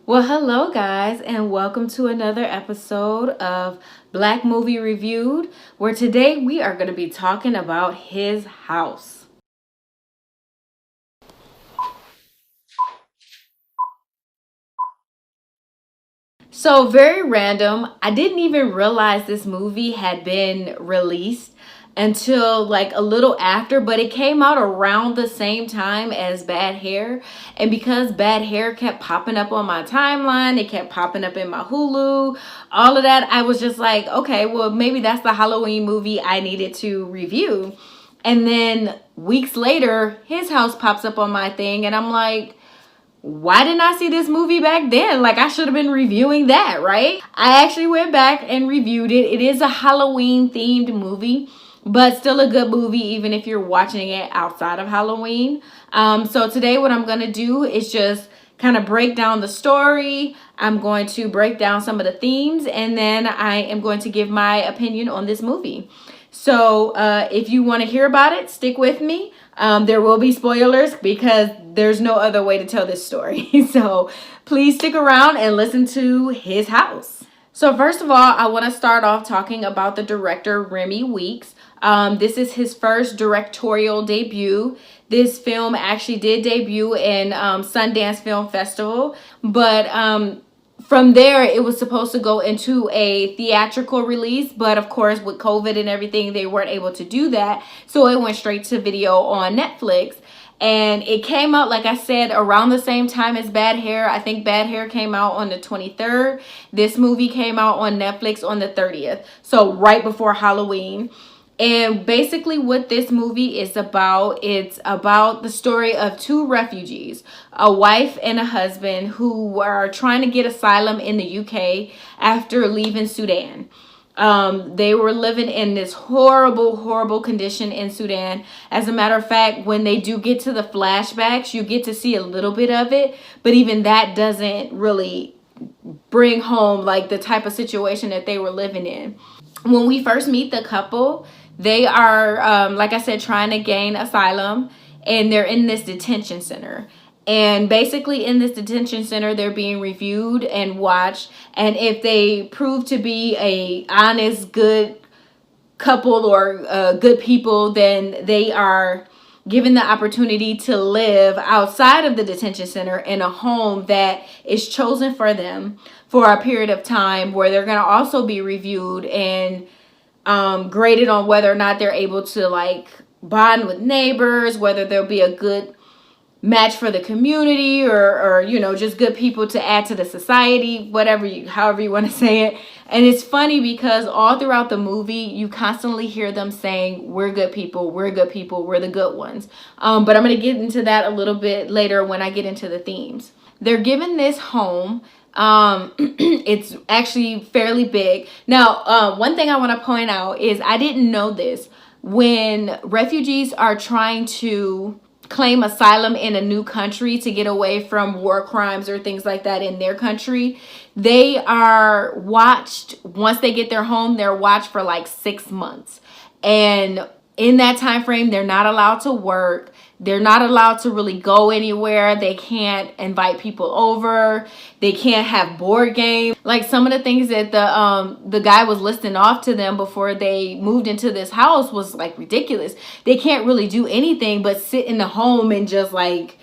Well, hello, guys, and welcome to another episode of Black Movie Reviewed, where today we are going to be talking about His House. So, very random. I didn't even realize this movie had been released until like a little after, but it came out around the same time as Bad Hair. And because Bad Hair kept popping up on my timeline, it kept popping up in my Hulu, all of that, I was just like, okay, well, maybe that's the Halloween movie I needed to review. And then weeks later, His House pops up on my thing, and I'm like, why didn't I see this movie back then? Like, I should have been reviewing that, right? I actually went back and reviewed it. It is a Halloween themed movie, but still a good movie, even if you're watching it outside of Halloween. So today what I'm going to do is just kind of break down the story. I'm going to break down some of the themes, and then I am going to give my opinion on this movie. So if you want to hear about it, stick with me. There will be spoilers because there's no other way to tell this story. So please stick around and listen to His House. So first of all, I want to start off talking about the director, Remy Weeks. This is his first directorial debut. This film actually did debut in Sundance Film Festival, but from there, it was supposed to go into a theatrical release, but of course, with COVID and everything, they weren't able to do that. So it went straight to video on Netflix. And it came out, like I said, around the same time as Bad Hair. I think Bad Hair came out on the 23rd. This movie came out on Netflix on the 30th. So right before Halloween. And basically what this movie is about, it's about the story of two refugees, a wife and a husband who are trying to get asylum in the UK after leaving Sudan. They were living in this horrible condition in Sudan. As a matter of fact, when they do get to the flashbacks, you get to see a little bit of it, but even that doesn't really bring home like the type of situation that they were living in. When we first meet the couple, they are, like I said, trying to gain asylum, and they're in this detention center. And basically in this detention center, they're being reviewed and watched. And if they prove to be a honest, good couple or good people, then they are given the opportunity to live outside of the detention center in a home that is chosen for them for a period of time, where they're going to also be reviewed and graded on whether or not they're able to like bond with neighbors, whether there'll be a good match for the community, or you know, just good people to add to the society, however you want to say it. And it's funny because all throughout the movie, you constantly hear them saying, we're good people, we're good people, we're the good ones. But I'm going to get into that a little bit later when I get into the themes. They're given this home. It's actually fairly big. Now, one thing I want to point out is I didn't know this. When refugees are trying to claim asylum in a new country to get away from war crimes or things like that in their country, they are watched. Once they get their home, they're watched for like 6 months. And in that time frame, they're not allowed to work. They're not allowed to really go anywhere. They can't invite people over. They can't have board games. Like some of the things that the guy was listing off to them before they moved into this house was like ridiculous. They can't really do anything but sit in the home and just like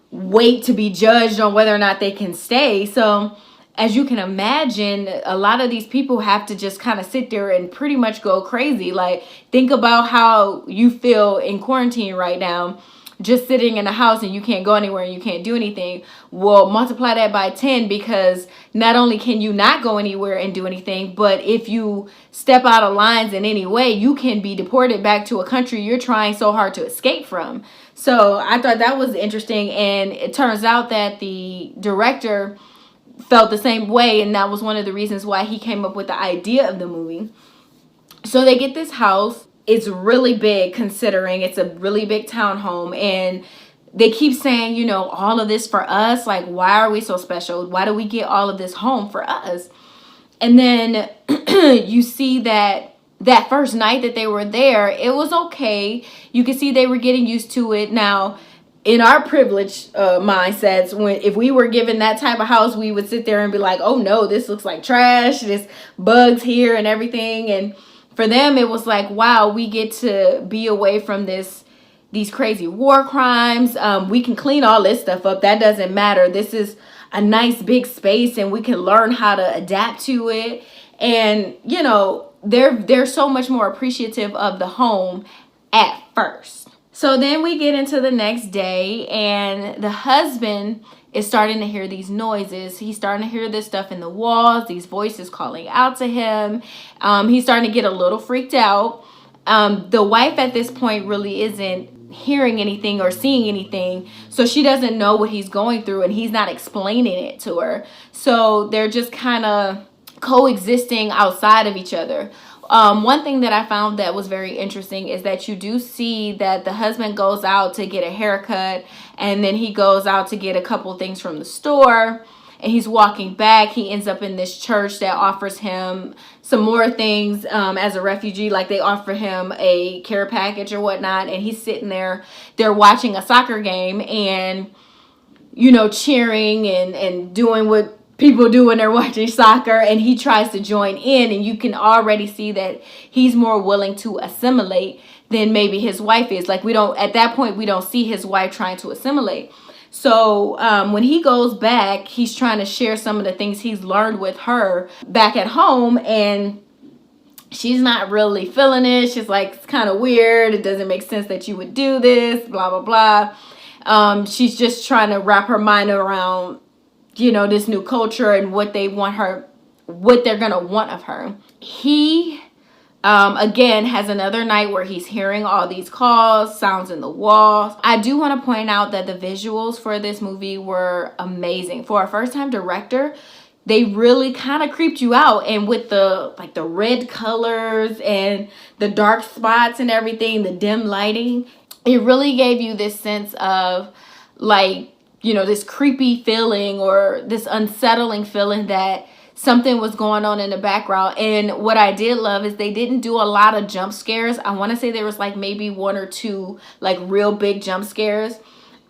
wait to be judged on whether or not they can stay. So as you can imagine, a lot of these people have to just kind of sit there and pretty much go crazy. Like, think about how you feel in quarantine right now, just sitting in a house and you can't go anywhere and you can't do anything. Well, multiply that by 10, because not only can you not go anywhere and do anything, but if you step out of lines in any way, you can be deported back to a country you're trying so hard to escape from. So I thought that was interesting. And it turns out that the director felt the same way, and that was one of the reasons why he came up with the idea of the movie. So they get this house. It's really big, considering it's a really big townhome, and they keep saying, you know, all of this for us. Like, why are we so special? Why do we get all of this home for us? And then you see that first night that they were there, it was okay. You could see they were getting used to it. Now, in our privileged mindsets, if we were given that type of house, we would sit there and be like, oh no, this looks like trash, there's bugs here and everything. And for them, it was like, wow, we get to be away from these crazy war crimes. We can clean all this stuff up. That doesn't matter. This is a nice big space, and we can learn how to adapt to it. And you know, they're so much more appreciative of the home at first. So then we get into the next day, and the husband is starting to hear these noises. He's starting to hear this stuff in the walls, these voices calling out to him. He's starting to get a little freaked out. The wife at this point really isn't hearing anything or seeing anything, so she doesn't know what he's going through, and he's not explaining it to her. So they're just kind of coexisting outside of each other. One thing that I found that was very interesting is that you do see that the husband goes out to get a haircut, and then he goes out to get a couple things from the store, and he's walking back. He ends up in this church that offers him some more things as a refugee. Like, they offer him a care package or whatnot, and he's sitting there. They're watching a soccer game and, you know, cheering and doing what people do when they're watching soccer, and he tries to join in, and you can already see that he's more willing to assimilate than maybe his wife is. Like, at that point we don't see his wife trying to assimilate. So when he goes back, he's trying to share some of the things he's learned with her back at home, and she's not really feeling it. She's like, it's kind of weird, it doesn't make sense that you would do this, blah blah blah. She's just trying to wrap her mind around, you know, this new culture and what they're gonna want of her. He again has another night where he's hearing all these calls, sounds in the walls. I do want to point out that the visuals for this movie were amazing. For a first-time director, they really kind of creeped you out, and with the red colors and the dark spots and everything, the dim lighting, it really gave you this sense of, like, you know, this creepy feeling or this unsettling feeling that something was going on in the background. And what I did love is they didn't do a lot of jump scares. I want to say there was like maybe one or two like real big jump scares.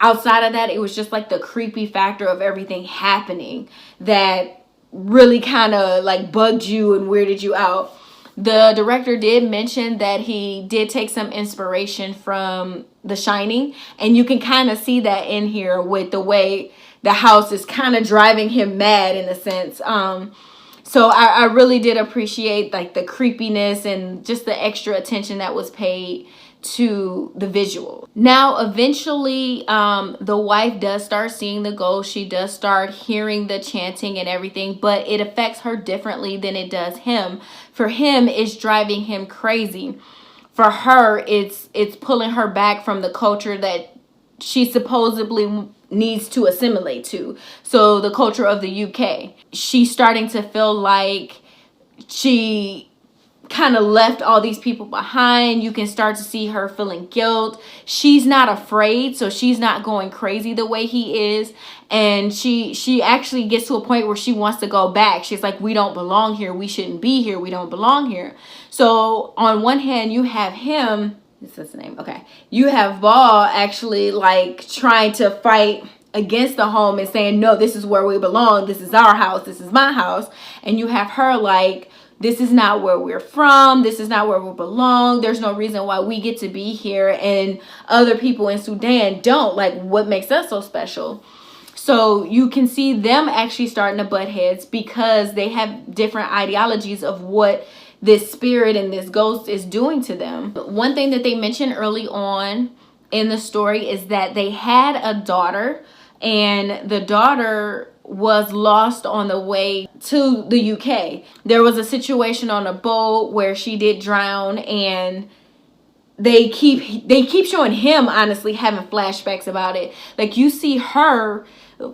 Outside of that, it was just like the creepy factor of everything happening that really kind of like bugged you and weirded you out. The director did mention that he did take some inspiration from The Shining, and you can kind of see that in here with the way the house is kind of driving him mad in a sense. So I really did appreciate like the creepiness and just the extra attention that was paid to the visual. Now, eventually, the wife does start seeing the ghost. She does start hearing the chanting and everything, but it affects her differently than it does him. For him, it's driving him crazy. For her, it's pulling her back from the culture that she supposedly needs to assimilate to. So the culture of the UK. She's starting to feel like she kind of left all these people behind. You can start to see her feeling guilt. She's not afraid, so she's not going crazy the way he is. And she actually gets to a point where she wants to go back. She's like, we don't belong here. We shouldn't be here. We don't belong here. So on one hand, you have him. This is the name. Okay. You have Ball actually like trying to fight against the home and saying, no, this is where we belong. This is our house. This is my house. And you have her like, this is not where we're from. This is not where we belong. There's no reason why we get to be here and other people in Sudan don't. Like, what makes us so special? So you can see them actually starting to butt heads because they have different ideologies of what this spirit and this ghost is doing to them. One thing that they mentioned early on in the story is that they had a daughter, and the daughter was lost on the way to the UK. There was a situation on a boat where she did drown, and they keep showing him honestly having flashbacks about it. Like, you see her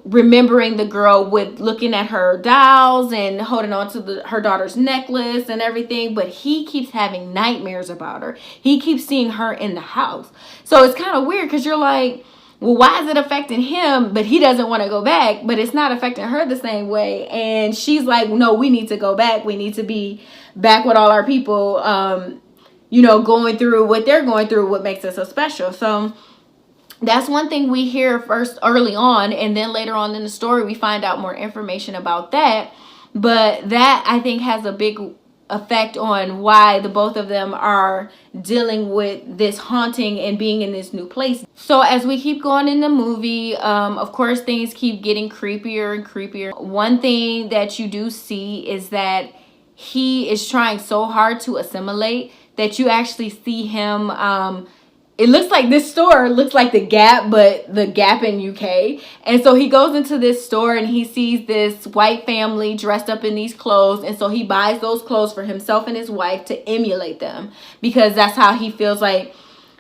remembering the girl with looking at her dolls and holding on to her daughter's necklace and everything, but he keeps having nightmares about her. He keeps seeing her in the house. So it's kind of weird because you're like, well, why is it affecting him, but he doesn't want to go back, but it's not affecting her the same way? And she's like, no, we need to go back. We need to be back with all our people, you know, going through what they're going through, what makes us so special. So That's one thing we hear first early on, and then later on in the story we find out more information about that. But that, I think, has a big effect on why the both of them are dealing with this haunting and being in this new place. So as we keep going in the movie, of course things keep getting creepier and creepier. One thing that you do see is that he is trying so hard to assimilate that you actually see him, it looks like this store looks like the Gap, but the Gap in UK. And so he goes into this store and he sees this white family dressed up in these clothes. And so he buys those clothes for himself and his wife to emulate them, because that's how he feels like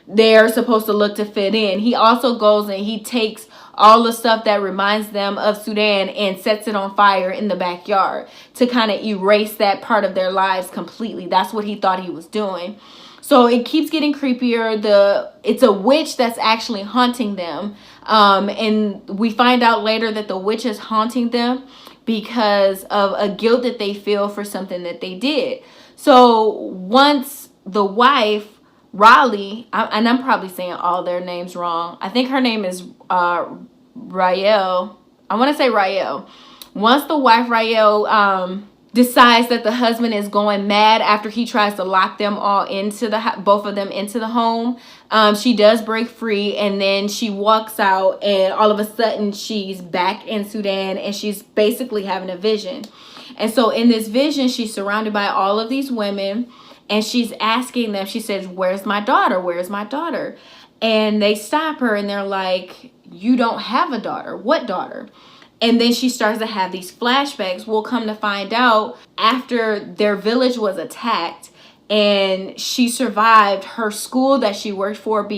they're supposed to look to fit in. He also goes and he takes all the stuff that reminds them of Sudan and sets it on fire in the backyard to kind of erase that part of their lives completely. That's what he thought he was doing. So it keeps getting creepier. It's a witch that's actually haunting them. And we find out later that the witch is haunting them because of a guilt that they feel for something that they did. So once the wife, Raleigh, and I'm probably saying all their names wrong. I think her name is Rael. I want to say Rael. Once the wife, Rael, decides that the husband is going mad after he tries to lock them all into both of them into the home, she does break free, and then she walks out, and all of a sudden she's back in Sudan, and she's basically having a vision. And so in this vision, she's surrounded by all of these women, and she's asking them, she says, "Where's my daughter? Where's my daughter?" And they stop her and they're like, "You don't have a daughter. What daughter?" And then she starts to have these flashbacks. We'll come to find out, after their village was attacked and she survived her school that she worked for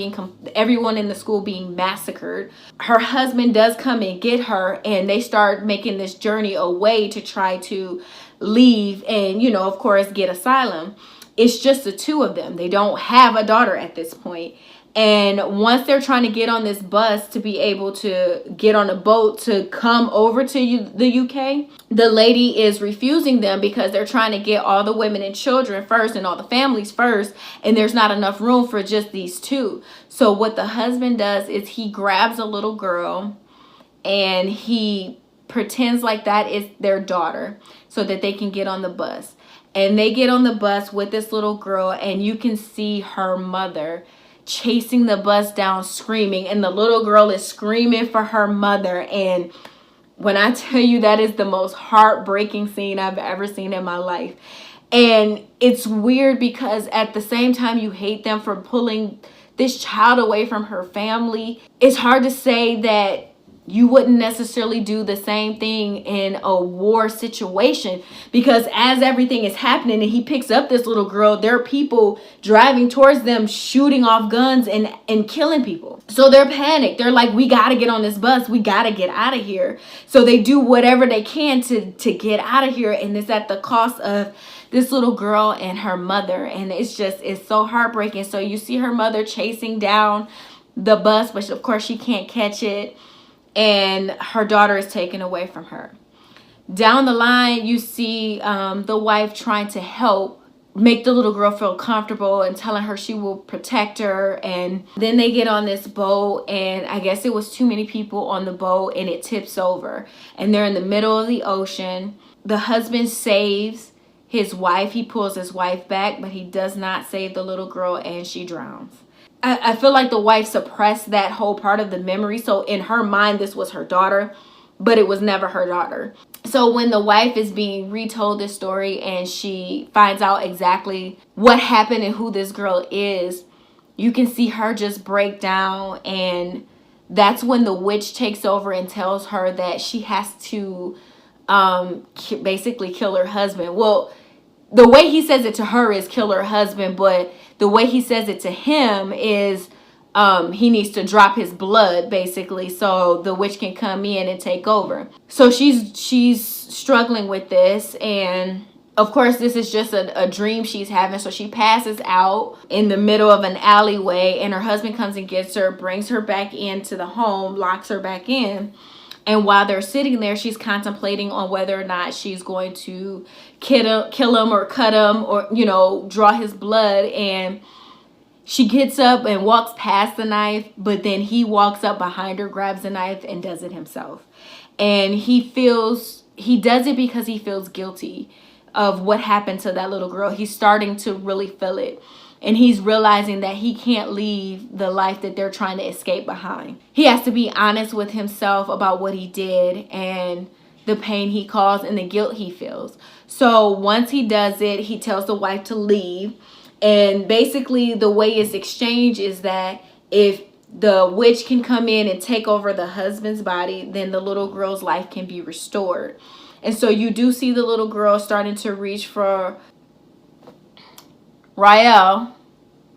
everyone in the school being massacred, her husband does come and get her, and they start making this journey away to try to leave and, of course, get asylum. It's just the two of them. They don't have a daughter at this point. And once they're trying to get on this bus to be able to get on a boat to come over to the UK, the lady is refusing them because they're trying to get all the women and children first and all the families first, and there's not enough room for just these two. So what the husband does is he grabs a little girl and he pretends like that is their daughter so that they can get on the bus. And they get on the bus with this little girl, and you can see her mother chasing the bus down screaming, and the little girl is screaming for her mother. And when I tell you, that is the most heartbreaking scene I've ever seen in my life. And it's weird because at the same time you hate them for pulling this child away from her family. It's hard to say that you wouldn't necessarily do the same thing in a war situation, because as everything is happening and he picks up this little girl, there are people driving towards them, shooting off guns and killing people. So they're panicked. They're like, "We got to get on this bus. We got to get out of here." So they do whatever they can to get out of here. And it's at the cost of this little girl and her mother. And it's so heartbreaking. So you see her mother chasing down the bus, but of course she can't catch it. And her daughter is taken away from her. Down the line, you see the wife trying to help make the little girl feel comfortable and telling her she will protect her. And then they get on this boat, and I guess it was too many people on the boat, and it tips over. And they're in the middle of the ocean. The husband saves his wife. He pulls his wife back, but he does not save the little girl, and she drowns. I feel like the wife suppressed that whole part of the memory. So in her mind, this was her daughter, but it was never her daughter. So when the wife is being retold this story and she finds out exactly what happened and who this girl is, you can see her just break down. And that's when the witch takes over and tells her that she has to basically kill her husband. Well, the way he says it to her is kill her husband, but the way he says it to him is he needs to drop his blood, basically, so the witch can come in and take over. So she's struggling with this, and of course this is just a dream she's having. So she passes out in the middle of an alleyway, and her husband comes and gets her, brings her back into the home, locks her back in. And while they're sitting there, she's contemplating on whether or not she's going to kill him or cut him or, draw his blood. And she gets up and walks past the knife, but then he walks up behind her, grabs the knife, and does it himself. And he does it because he feels guilty of what happened to that little girl. He's starting to really feel it. And he's realizing that he can't leave the life that they're trying to escape behind. He has to be honest with himself about what he did and the pain he caused and the guilt he feels. So once he does it, he tells the wife to leave. And basically the way it's exchanged is that if the witch can come in and take over the husband's body, then the little girl's life can be restored. And so you do see the little girl starting to reach for Rael.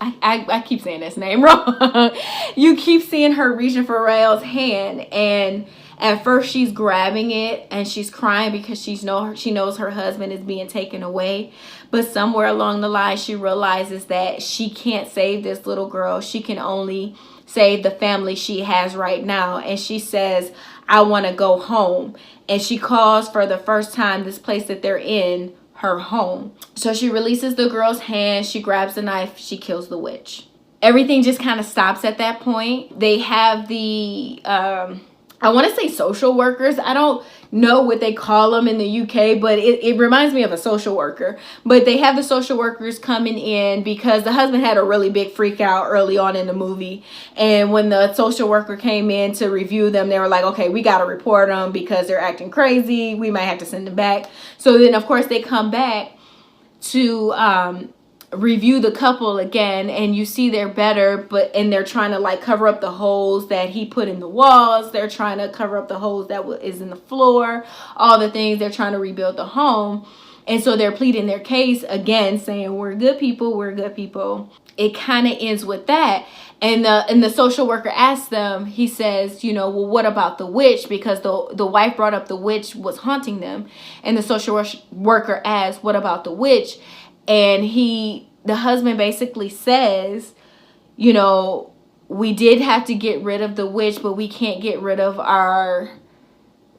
I keep saying this name wrong. You keep seeing her reaching for Rael's hand, and at first she's grabbing it and she's crying because she knows her husband is being taken away. But somewhere along the line she realizes that she can't save this little girl. She can only save the family she has right now. And she says, I want to go home. And she calls for the first time this place that they're in her home. So she releases the girl's hand, she grabs the knife, she kills the witch. Everything just kind of stops at that point. They have the I want to say social workers. I don't know what they call them in the UK, but it reminds me of a social worker. But they have the social workers coming in because the husband had a really big freak out early on in the movie. And when the social worker came in to review them, they were like, okay, we got to report them because they're acting crazy. We might have to send them back. So then, of course, they come back to review the couple again, and you see they're better, and they're trying to like cover up the holes that he put in the walls. They're trying to cover up the holes that is in the floor, all the things. They're trying to rebuild the home. And so they're pleading their case again, saying we're good people, we're good people. It kind of ends with that. And the social worker asks them, he says, well, what about the witch? Because the wife brought up the witch was haunting them. And the social worker asks, what about the witch? And the husband basically says, we did have to get rid of the witch, but we can't get rid of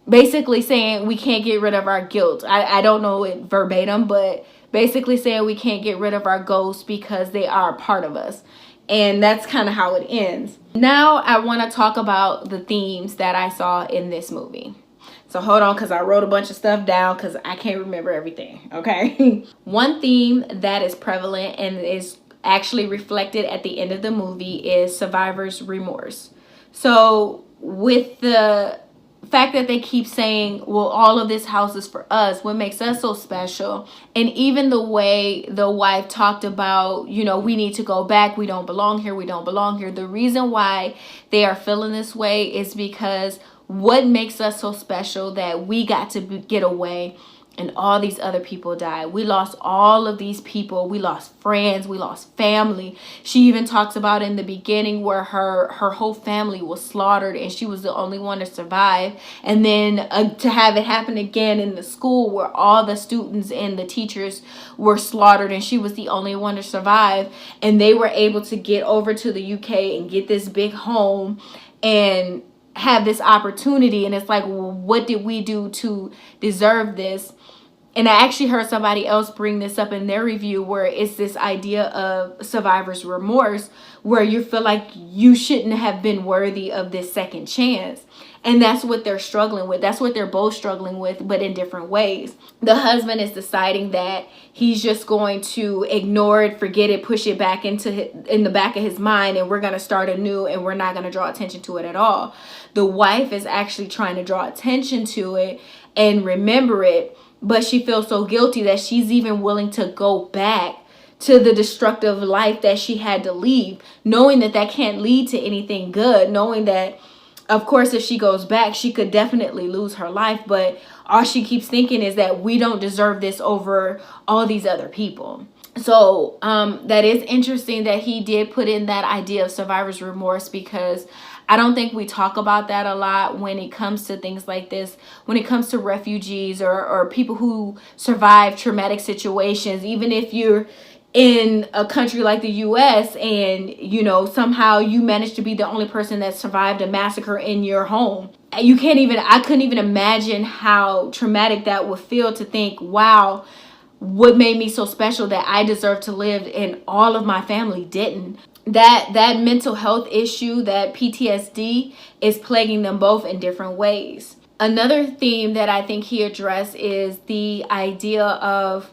basically saying we can't get rid of our guilt. I don't know it verbatim, but basically saying we can't get rid of our ghosts because they are a part of us. And that's kind of how it ends. Now I want to talk about the themes that I saw in this movie. So hold on, because I wrote a bunch of stuff down because I can't remember everything, okay? One theme that is prevalent and is actually reflected at the end of the movie is survivor's remorse. So with the fact that they keep saying, well, all of this house is for us, what makes us so special, and even the way the wife talked about, we need to go back, we don't belong here, we don't belong here. The reason why they are feeling this way is because what makes us so special that we got to get away and all these other people died. We lost all of these people. We lost friends. We lost family. She even talks about in the beginning where her whole family was slaughtered and she was the only one to survive. And then to have it happen again in the school where all the students and the teachers were slaughtered and she was the only one to survive. And they were able to get over to the UK and get this big home and have this opportunity. And it's like, well, what did we do to deserve this? And I actually heard somebody else bring this up in their review where it's this idea of survivor's remorse, where you feel like you shouldn't have been worthy of this second chance. And that's what they're struggling with. That's what they're both struggling with, but in different ways. The husband is deciding that he's just going to ignore it, forget it, push it back in the back of his mind, and we're going to start anew and we're not going to draw attention to it at all. The wife is actually trying to draw attention to it and remember it, but she feels so guilty that she's even willing to go back to the destructive life that she had to leave, knowing that that can't lead to anything good, knowing that, of course, if she goes back, she could definitely lose her life. But all she keeps thinking is that we don't deserve this over all these other people. So that is interesting that he did put in that idea of survivor's remorse, because I don't think we talk about that a lot when it comes to things like this, when it comes to refugees or people who survive traumatic situations. Even if you're in a country like the US and, somehow you managed to be the only person that survived a massacre in your home. I couldn't even imagine how traumatic that would feel to think, wow, what made me so special that I deserve to live and all of my family didn't. that mental health issue, that PTSD, is plaguing them both in different ways. Another theme that I think he addressed is the idea of,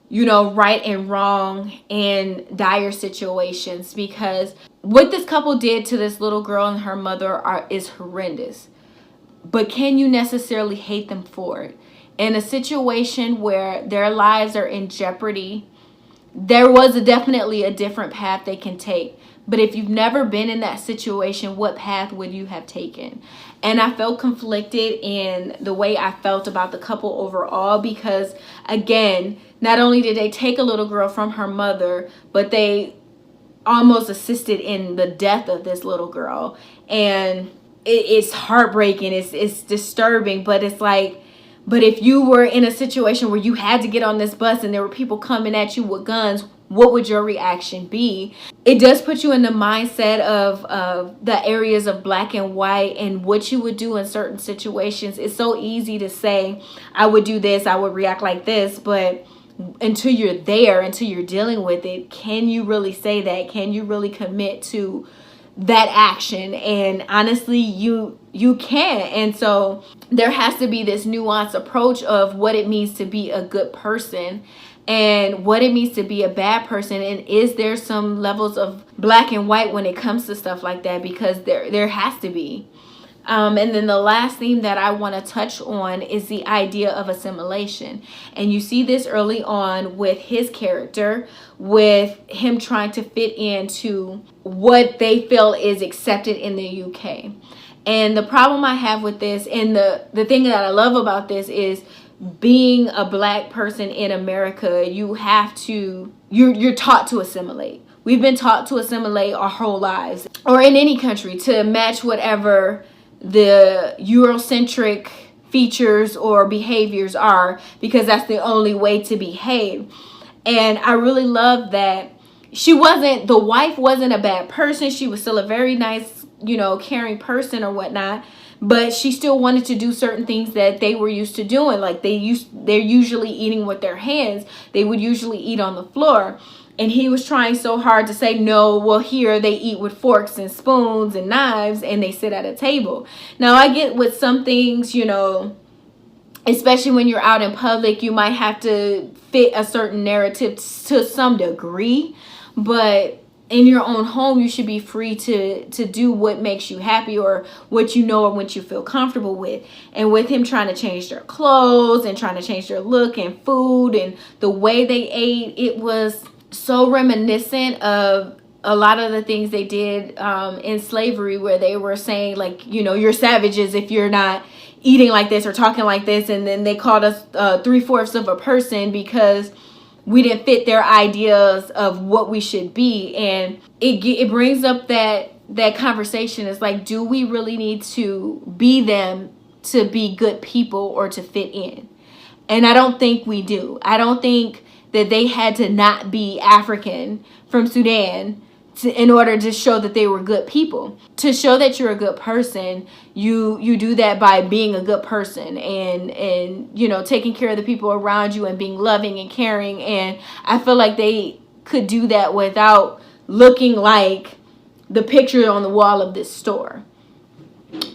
right and wrong in dire situations, because what this couple did to this little girl and her mother is horrendous. But can you necessarily hate them for it? In a situation where their lives are in jeopardy, there was definitely a different path they can take. But if you've never been in that situation, what path would you have taken? And I felt conflicted in the way I felt about the couple overall, because again, not only did they take a little girl from her mother, but they almost assisted in the death of this little girl. And it's heartbreaking, it's disturbing, but it's like, but if you were in a situation where you had to get on this bus and there were people coming at you with guns, what would your reaction be? It does put you in the mindset of the areas of black and white and what you would do in certain situations. It's so easy to say, I would do this, I would react like this, but until you're there, until you're dealing with it, can you really say that? Can you really commit to that action? And honestly, you can't. And so there has to be this nuanced approach of what it means to be a good person and what it means to be a bad person. And is there some levels of black and white when it comes to stuff like that? Because there has to be. And then the last theme that I want to touch on is the idea of assimilation. And you see this early on with his character, with him trying to fit into what they feel is accepted in the UK. And the problem I have with this, and the thing that I love about this, is being a black person in America, you're taught to assimilate. We've been taught to assimilate our whole lives, or in any country, to match whatever the Eurocentric features or behaviors are, because that's the only way to behave. And I really love that the wife wasn't a bad person. She was still a very nice, caring person or whatnot, but she still wanted to do certain things that they were used to doing. Like they're usually eating with their hands. They would usually eat on the floor. And he was trying so hard to say, no, well, here they eat with forks and spoons and knives and they sit at a table. Now, I get with some things, especially when you're out in public, you might have to fit a certain narrative to some degree. But in your own home, you should be free to do what makes you happy, or what or what you feel comfortable with. And with him trying to change their clothes and trying to change their look and food and the way they ate, it was so reminiscent of a lot of the things they did in slavery, where they were saying, like, you're savages if you're not eating like this or talking like this. And then they called us 3/4 of a person because we didn't fit their ideas of what we should be. And it brings up that conversation. It's like, do we really need to be them to be good people or to fit in? And I don't think we do. I don't think that they had to not be African from Sudan in order to show that they were good people. To show that you're a good person, you do that by being a good person and taking care of the people around you and being loving and caring. And I feel like they could do that without looking like the picture on the wall of this store.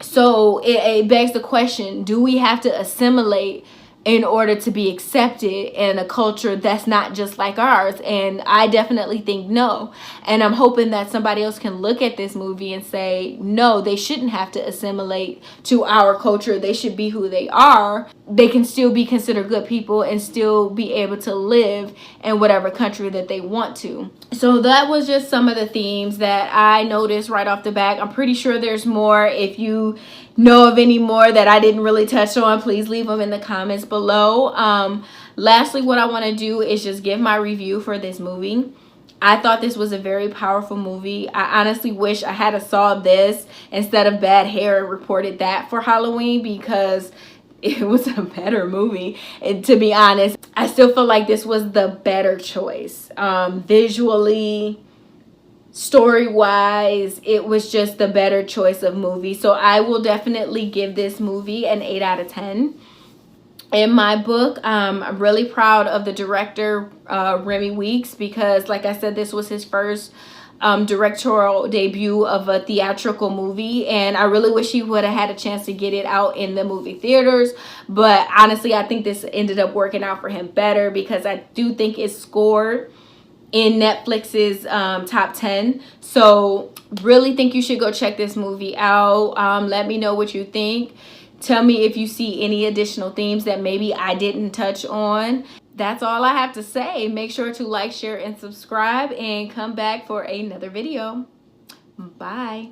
So it begs the question, do we have to assimilate in order to be accepted in a culture that's not just like ours? And I definitely think no. And I'm hoping that somebody else can look at this movie and say, no, they shouldn't have to assimilate to our culture. They should be who they are. They can still be considered good people and still be able to live in whatever country that they want to. So that was just some of the themes that I noticed right off the bat. I'm pretty sure there's more. If you know of any more that I didn't really touch on, please leave them in the comments below. Lastly, what I want to do is just give my review for this movie. I thought this was a very powerful movie. I honestly wish I had saw this instead of Bad Hair and reported that for Halloween, because it was a better movie. And to be honest, I still feel like this was the better choice. Visually, story-wise, it was just the better choice of movie. So I will definitely give this movie an 8 out of 10. In my book, I'm really proud of the director, Remy Weeks, because like I said, this was his first directorial debut of a theatrical movie, and I really wish he would have had a chance to get it out in the movie theaters. But honestly, I think this ended up working out for him better, because I do think it scored in Netflix's top 10. So really think you should go check this movie out. Let me know what you think. Tell me if you see any additional themes that maybe I didn't touch on. That's all I have to say. Make sure to like, share, and subscribe, and come back for another video. Bye.